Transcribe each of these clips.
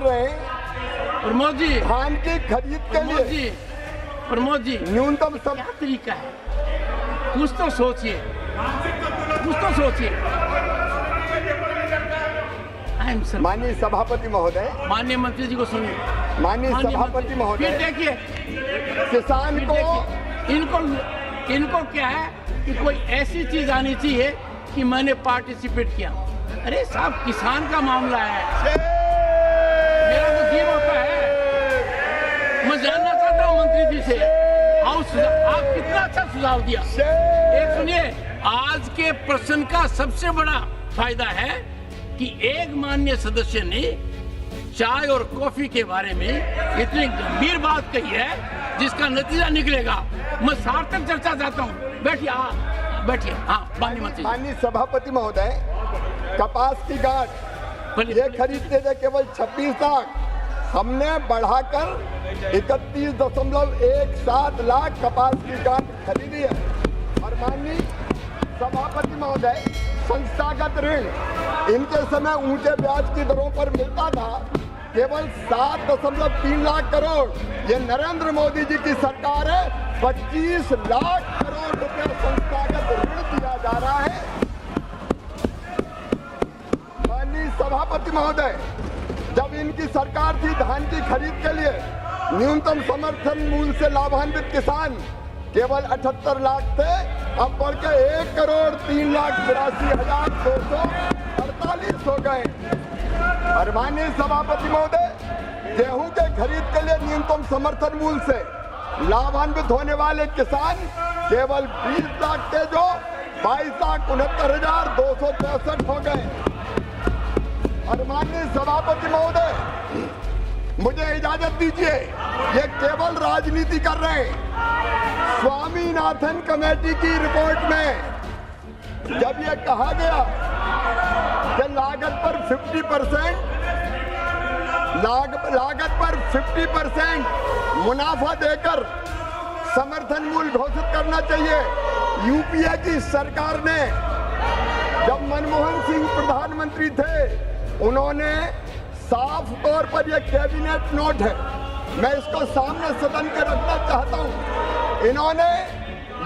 कर रहे हैं प्रमोद जी, धान की खरीद के लिए प्रमोद जी न्यूनतम क्या तरीका है? कुछ तो सोचिए, कुछ तो सोचिए। माननीय सभापति महोदय, माननीय मंत्री जी को सुनिए। माननीय सभापति महोदय, फिर देखिए किसान को इनको क्या है कि कोई ऐसी चीज आनी चाहिए कि मैंने पार्टिसिपेट किया। अरे साहब, किसान का मामला है, मेरा तो जीव होता है। मैं जानना चाहता हूँ मंत्री जी से, आप कितना अच्छा सुझाव दिया। एक सुनिए, आज के प्रश्न का सबसे बड़ा फायदा है कि एक माननीय सदस्य ने चाय और कॉफी के बारे में इतनी गंभीर बात कही है जिसका नतीजा निकलेगा। मैं सार्थक चर्चा चाहता हूँ। बैठिए, बैठिए। हाँ, माननीय सभापति महोदय, कपास की गांठ ये खरीदते थे केवल 26 लाख, हमने बढ़ाकर 31.17 लाख कपास की गांठ खरीदी है। और माननीय सभापति महोदय, संस्थागत ऋण इनके समय ऊंचे ब्याज की दरों पर मिलता था केवल 7.3 लाख करोड़। ये नरेंद्र मोदी जी की सरकार है, 25 लाख करोड़ रुपए संस्थागत ऋण दिया जा रहा है। माननीय सभापति महोदय, जब इनकी सरकार थी धान की खरीद के लिए न्यूनतम समर्थन मूल्य से लाभान्वित किसान केवल 78 लाख थे, अब बढ़ के 1,83,82,248 हो गए। और माननीय सभापति महोदय, गेहूं के खरीद के लिए न्यूनतम समर्थन मूल्य से लाभान्वित होने वाले किसान केवल 20 लाख के जो 22,69,263 हो गए। और माननीय सभापति महोदय, मुझे इजाजत दीजिए, ये केवल राजनीति कर रहे हैं। स्वामीनाथन कमेटी की रिपोर्ट में जब ये कहा गया कि लागत पर 50% मुनाफा देकर समर्थन मूल्य घोषित करना चाहिए, यूपीए की सरकार ने, जब मनमोहन सिंह प्रधानमंत्री थे, उन्होंने साफ तौर पर यह कैबिनेट नोट है, मैं इसको सामने सदन के रखना चाहता हूं। इन्होंने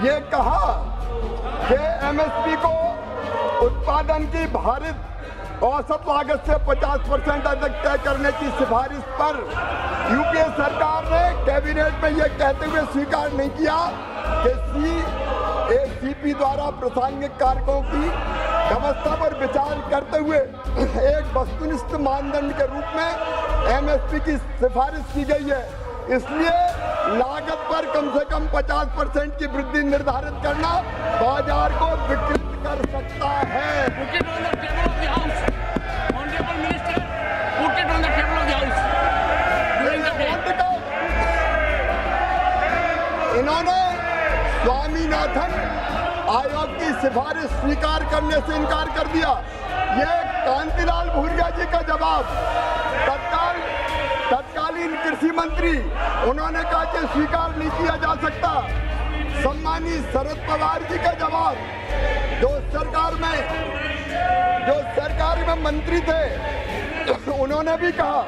ये कहा कि एमएसपी को उत्पादन की भारित औसत लागत से 50% अधिक तय करने की सिफारिश पर यूपीए सरकार ने कैबिनेट में यह कहते हुए स्वीकार नहीं किया कि सीपी द्वारा प्रासंगिक कारकों की व्यवस्था पर विचार करते हुए एक वस्तुनिष्ठ मानदंड के रूप में एमएसपी की सिफारिश की गई है। इसलिए लागत पर कम से कम 50% की वृद्धि निर्धारित करना बाजार को विकृत कर सकता है। इन्होंने स्वामीनाथन आयोग की सिफारिश स्वीकार करने से इनकार कर दिया। ये कांतिलाल भूरिया जी का जवाब, तत्कालीन कृषि मंत्री, उन्होंने कहा कि स्वीकार नहीं किया जा सकता। सम्मानीय शरद पवार जी का जवाब, जो सरकार में मंत्री थे, उन्होंने भी कहा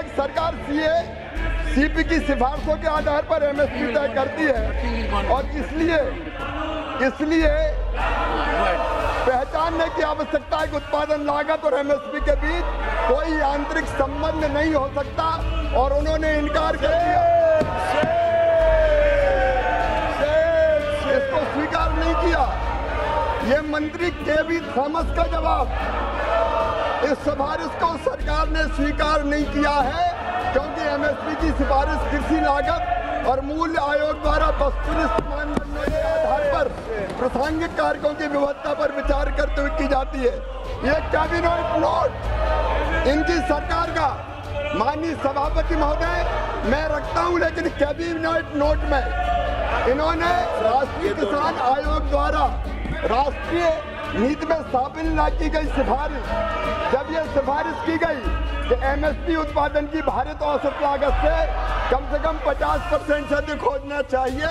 कि सरकार सीपी की सिफारिशों के आधार पर एमएसपी तय करती है और इसलिए पहचानने की आवश्यकता है कि उत्पादन लागत और एमएसपी के बीच कोई आंतरिक संबंध नहीं हो सकता, और उन्होंने इनकार कर दिया, इसको स्वीकार नहीं किया। ये मंत्री केवी थॉमस का जवाब, इस सिफारिश को सरकार ने स्वीकार नहीं किया है क्योंकि एमएसपी की सिफारिश कृषि लागत और मूल्य आयोग द्वारा वस्तुनिष्ठ मानदंडों के आधार पर प्रासंगिक कारकों की व्यवस्था पर विचार करते हुए की जाती है। ये कैबिनेट नोट इनकी सरकार का, माननीय सभापति महोदय, मैं रखता हूं, लेकिन कैबिनेट नोट में इन्होंने राष्ट्रीय किसान आयोग द्वारा राष्ट्रीय नीति में शामिल न की गई सिफारिश, जब यह सिफारिश की गई कि एमएसपी उत्पादन की भारित औसत लागत से कम 50% से अधिक होना चाहिए,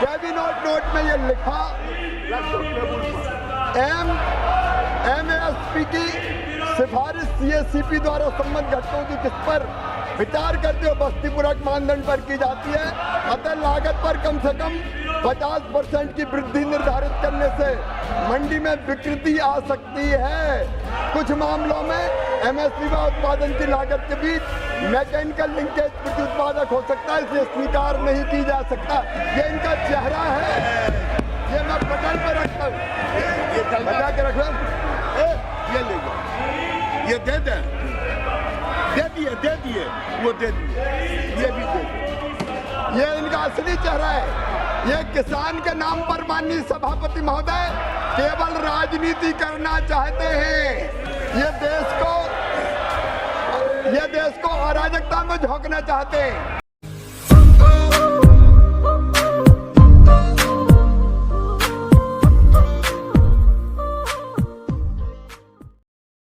कैबिनेट नोट में यह लिखा एमएसपी की सिफारिश CSCP द्वारा संबंध घटकों की किस्त पर विचार करते हुए बस्ती पूरक मानदंड पर की जाती है। अतः लागत पर कम से कम 50% की वृद्धि निर्धारित करने से मंडी में विकृति आ सकती है। कुछ मामलों में MSP व उत्पादन की लागत के बीच मैकेनिकल लिंकेज प्रति उत्पादक हो सकता है, इसलिए स्वीकार नहीं की जा सकता। ये इनका चेहरा है, ये मैं पटल पर रखता हूँ, बचा के रख लो। ये ले जाओ, ये दे दे, दे दिए, वो दे दिए, ये भी दे दिए। ये इनका असली चेहरा है। ये किसान के नाम पर माननीय सभापति महोदय केवल राजनीति करना चाहते हैं। ये देश को अराजकता में झोंकना चाहते हैं।